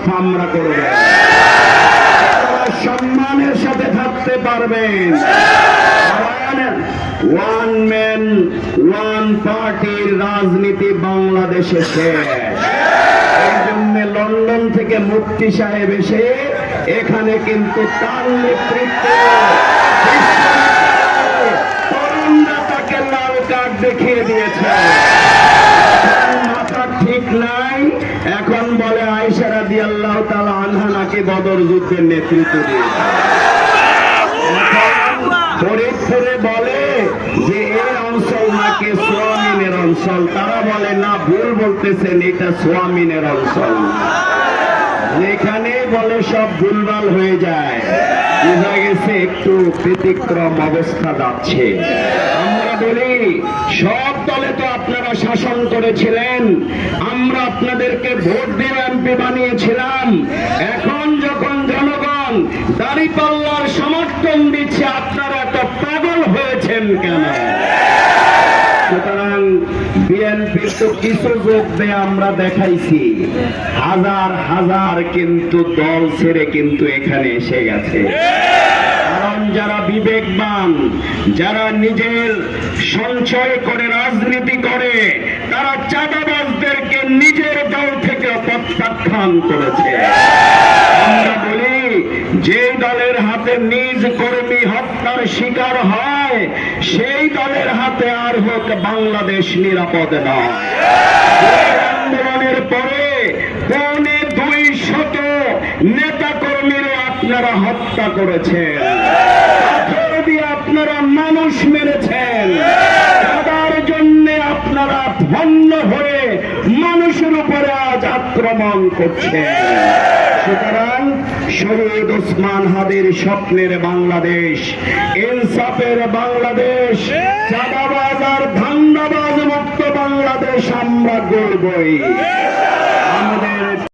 ব্যবস্থা আমরা করব। সম্মানের সাথে থাকতে পারবেন। ওয়ান ম্যান ওয়ান পার্টির রাজনীতি বাংলাদেশে শেষ। এই জন্য লন্ডন থেকে মুফতি সাহেব এসে এখানে কিন্তু তার নেতৃত্বে তরুণরা তাকে লাল কার্ড দেখিয়ে দিয়েছে। মাথা ঠিক নাই, এখন বলে আয়েশা রাদিয়াল্লাহু তাআলা আনহা নাকি বদর যুদ্ধের নেতৃত্ব দিয়েছে। ফরিদপুরে বলে যে এই অঞ্চল নাকি সোয়ামিনের অঞ্চল, তারা বলে না, ভুল বলতেছেন, এটা সোয়ামিনের অঞ্চল। যেখানে বলে সব ভুলভাল হয়ে যায়, বোঝা গেছে একটু ব্যতিক্রম অবস্থা যাচ্ছে। আমরা বলি সব দলে তো আপনারা শাসন করেছিলেন, আমরা আপনাদেরকে ভোট দিয়ে এমপি বানিয়েছিলাম। এখন যখন জনগণ দাঁড়িপাল্লার সমর্থন দিচ্ছে, আপনারা এত পাগল হয়েছেন কেন? সুতরাং বিএনপির তো কিছু যোগ দিয়ে আমরা দেখাইছি, হাজার হাজার কিন্তু দল ছেড়ে কিন্তু এখানে এসে গেছে। কারণ যারা বিবেকবান, যারা নিজের সঞ্চয় করে রাজনীতি করে, তারা চাঁদাবাজদেরকে নিজের দল থেকে প্রত্যাখ্যান করেছে। আমরা বলি যে দলের হাতে নিজ কর্মী হত্যার শিকার হয়, সেই দলের হাতে আর হোক বাংলাদেশ নিরাপদ নয়। আন্দোলনের পরে 250 নেতা কর্মীরও আপনারা হত্যা করেছেন, আপনারা মানুষ মেরেছেন, তাদের জন্য আপনারা ধন্য হয়ে মানুষের উপরে আজ আক্রমণ করছেন। সুতরাং শহীদ ওসমান হাদির স্বপ্নের বাংলাদেশ, ইনসাফের বাংলাদেশ, চাঁদাবাজ আর ধান্দাবাজ মুক্ত বাংলাদেশ আমরা গড়বই।